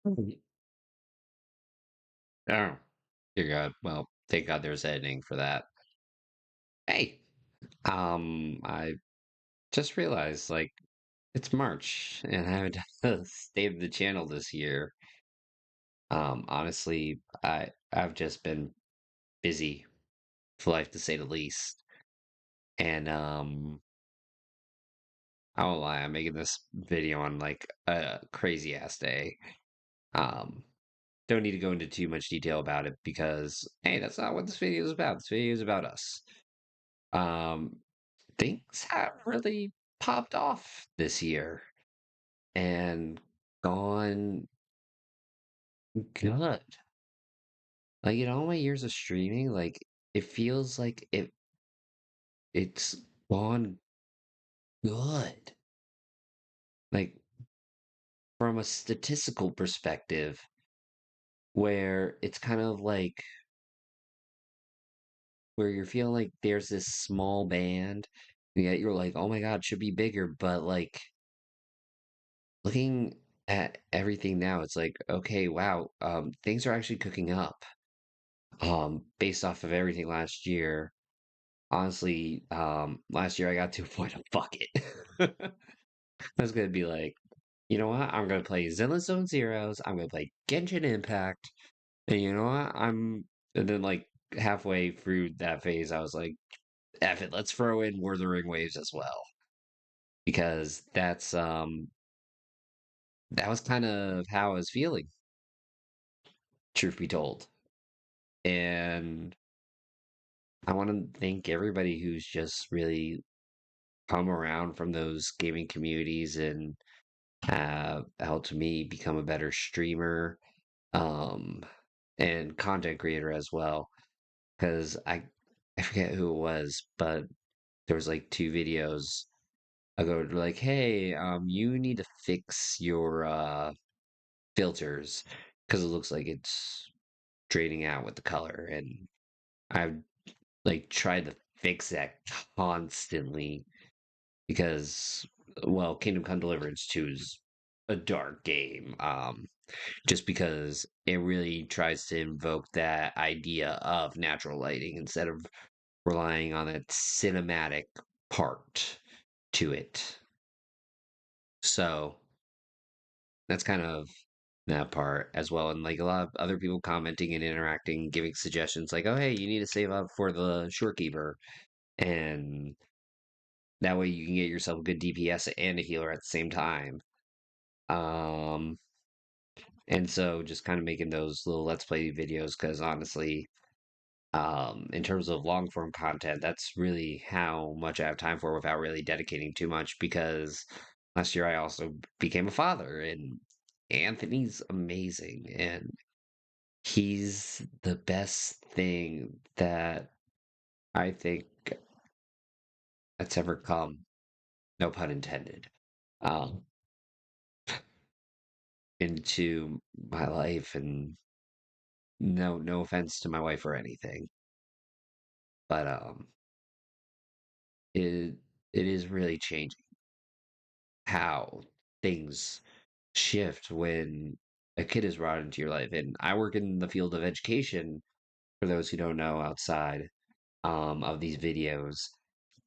Mhm. Oh, dear God. Well, thank God there's editing for that. Hey, I just realized it's March and I haven't done the state of the channel this year. Honestly, I've just been busy for life to say the least. And I won't lie, I'm making this video on like a crazy ass day. Um, don't need to go into too much detail about it because hey, that's not what this video is about. This video is about us. Um, things have really popped off this year and gone good. Like in all my years of streaming, it feels like it's gone good. Like from a statistical perspective, where it's kind of like where you're feeling like there's this small band, and yet you're like, oh my God, it should be bigger. But like looking at everything now, it's like, okay, wow, things are actually cooking up. Based off of everything last year. Honestly, last year I got to a point of fuck it. I was gonna be like, you know what? I'm gonna play Zenless Zone Zeros. I'm gonna play Genshin Impact, and you know what? And then like halfway through that phase, I was like, F it, let's throw in Wuthering Waves as well because that was kind of how I was feeling, truth be told. And I want to thank everybody who's just really come around from those gaming communities and have helped me become a better streamer, um, and content creator as well. Because I forget who it was, but there was like two videos ago. They're like, hey, you need to fix your filters because it looks like it's draining out with the color, and I've like tried to fix that constantly because well, Kingdom Come Deliverance 2 is a dark game. Just because it really tries to invoke that idea of natural lighting instead of relying on that cinematic part to it. So that's kind of that part as well. And like a lot of other people commenting and interacting, giving suggestions like, oh, hey, you need to save up for the Shorekeeper. And that way you can get yourself a good DPS and a healer at the same time. Um, and so just kind of making those little Let's Play videos because honestly, in terms of long form content, that's really how much I have time for without really dedicating too much because last year I also became a father and Anthony's amazing and he's the best thing that I think that's ever come, no pun intended, um, into my life. And no offense to my wife or anything, but it it is really changing how things shift when a kid is brought into your life. And I work in the field of education, for those who don't know, outside of these videos.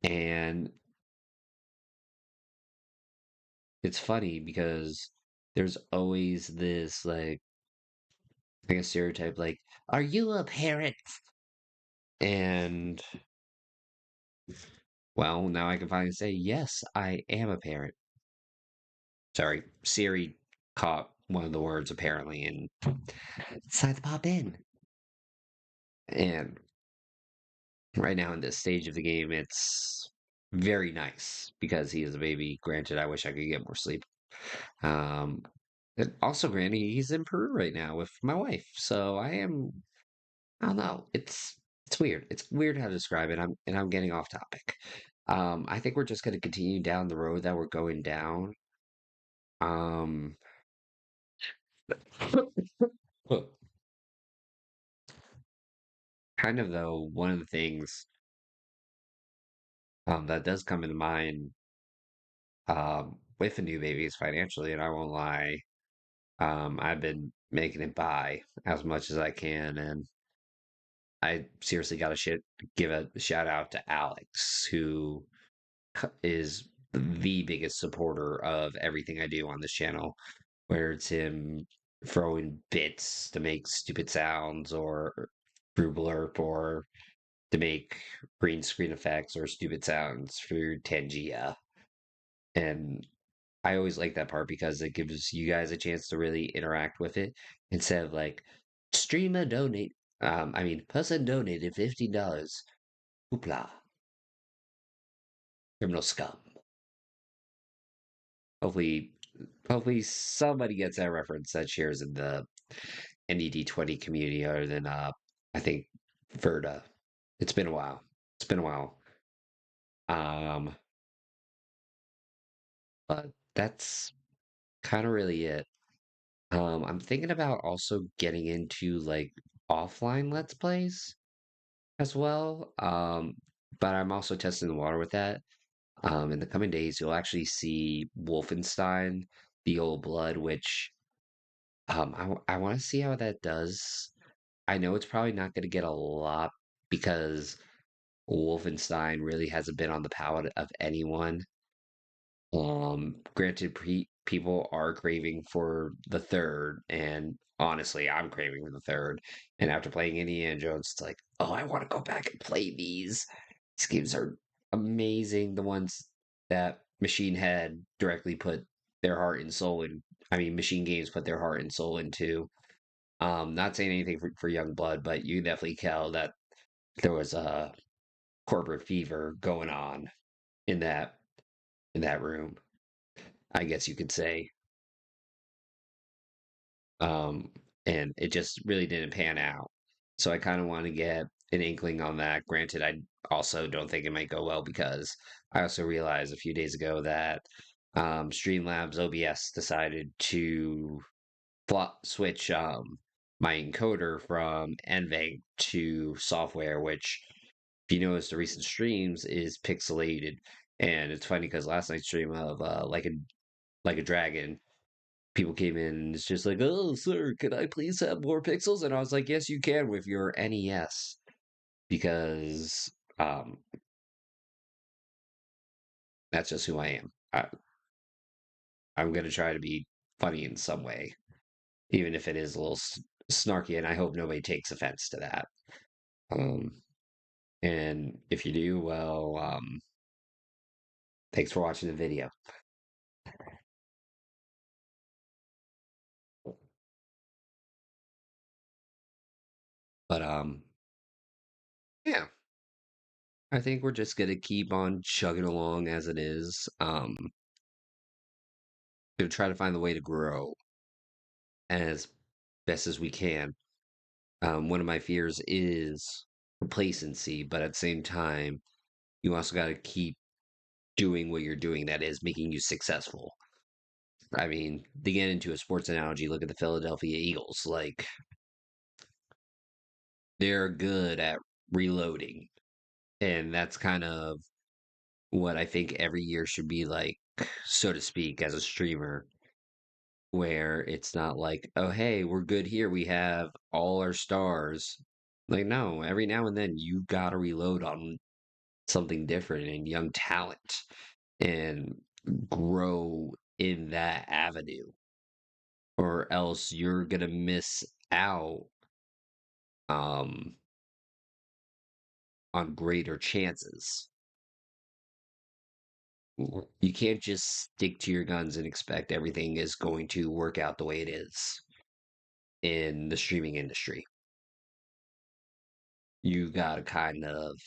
And it's funny because there's always this like a stereotype like, are you a parent? And well, now I can finally say, yes, I am a parent. Sorry, Siri caught one of the words apparently and decided to pop in. And right now in this stage of the game, it's very nice because he is a baby. Granted, I wish I could get more sleep. Um, and also, granted, he's in Peru right now with my wife, so I don't know. It's weird. It's weird how to describe it. I'm getting off topic. I think we're just going to continue down the road that we're going down. Um, kind of though, one of the things that does come into mind with a new baby is financially, and I won't lie. I've been making it by as much as I can, and I seriously got to give a shout out to Alex, who is the biggest supporter of everything I do on this channel, where it's him throwing bits to make stupid sounds or Brew Blurp or to make green screen effects or stupid sounds for Tangia. And I always like that part because it gives you guys a chance to really interact with it instead of like streamer donate. Person donated $15. Hoopla, criminal scum. Hopefully, hopefully somebody gets that reference that shares in the NED20 community other than I think Verda. It's been a while. It's been a while. Um, but that's kind of really it. I'm thinking about also getting into like offline Let's Plays as well. But I'm also testing the water with that. In the coming days, you'll actually see Wolfenstein, The Old Blood, which I want to see how that does. I know it's probably not going to get a lot because Wolfenstein really hasn't been on the palate of anyone. Granted, people are craving for the third, and honestly, I'm craving for the third. And after playing Indiana Jones, it's like, oh, I want to go back and play these. These games are amazing. The ones that Machine Head directly put their heart and soul in. I mean, Machine Games put their heart and soul into. Not saying anything for Young Blood, but you definitely tell that there was a corporate fever going on in that room. I guess you could say. Um, and it just really didn't pan out. So I kind of want to get an inkling on that. Granted, I also don't think it might go well because I also realized a few days ago that Streamlabs OBS decided to switch my encoder from NVENC to software, which, if you notice, the recent streams is pixelated. And it's funny because last night's stream of like a dragon, people came in and it's just like, oh, sir, could I please have more pixels? And I was like, yes, you can with your NES because um, that's just who I am. I'm going to try to be funny in some way, even if it is a little snarky, and I hope nobody takes offense to that. Um, and if you do, well, thanks for watching the video. But yeah, I think we're just gonna keep on chugging along as it is. Gonna try to find the way to grow as best as we can. One of my fears is complacency, but at the same time, you also got to keep doing what you're doing that is making you successful. I mean, to get into a sports analogy, look at the Philadelphia Eagles. Like, they're good at reloading. And that's kind of what I think every year should be like, so to speak, as a streamer, where it's not like, oh, hey, we're good here. We have all our stars. Like, no, every now and then you got to reload on something different and young talent and grow in that avenue, or else you're going to miss out um, on greater chances. You can't just stick to your guns and expect everything is going to work out the way it is in the streaming industry. You got to kind of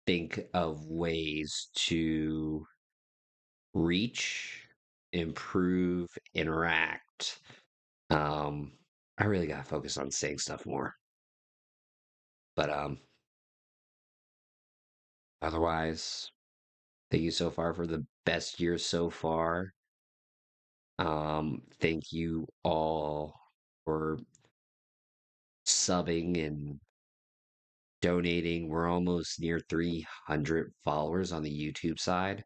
think of ways to reach, improve, interact. Um, I really got to focus on saying stuff more. But otherwise, thank you so far for the best year so far. Thank you all for subbing and donating. We're almost near 300 followers on the YouTube side.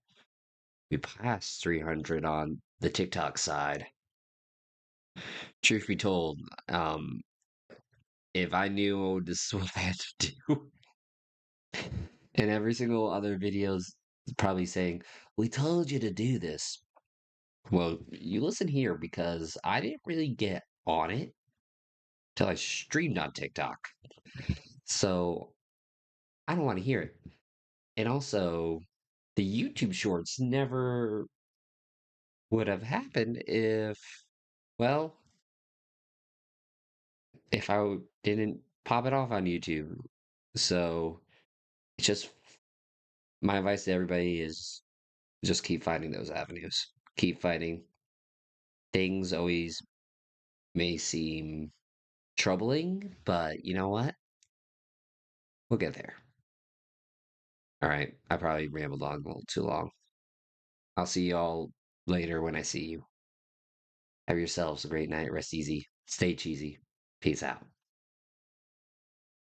We passed 300 on the TikTok side. Truth be told, um, if I knew this is what I had to do, and every single other video's probably saying, "We told you to do this." Well, you listen here because I didn't really get on it till I streamed on TikTok. So I don't want to hear it. And also, the YouTube shorts never would have happened if, well, if didn't pop it off on YouTube. So it's just my advice to everybody is just keep finding those avenues. Keep fighting. Things always may seem troubling, but you know what? We'll get there. All right. I probably rambled on a little too long. I'll see y'all later when I see you. Have yourselves a great night. Rest easy. Stay cheesy. Peace out.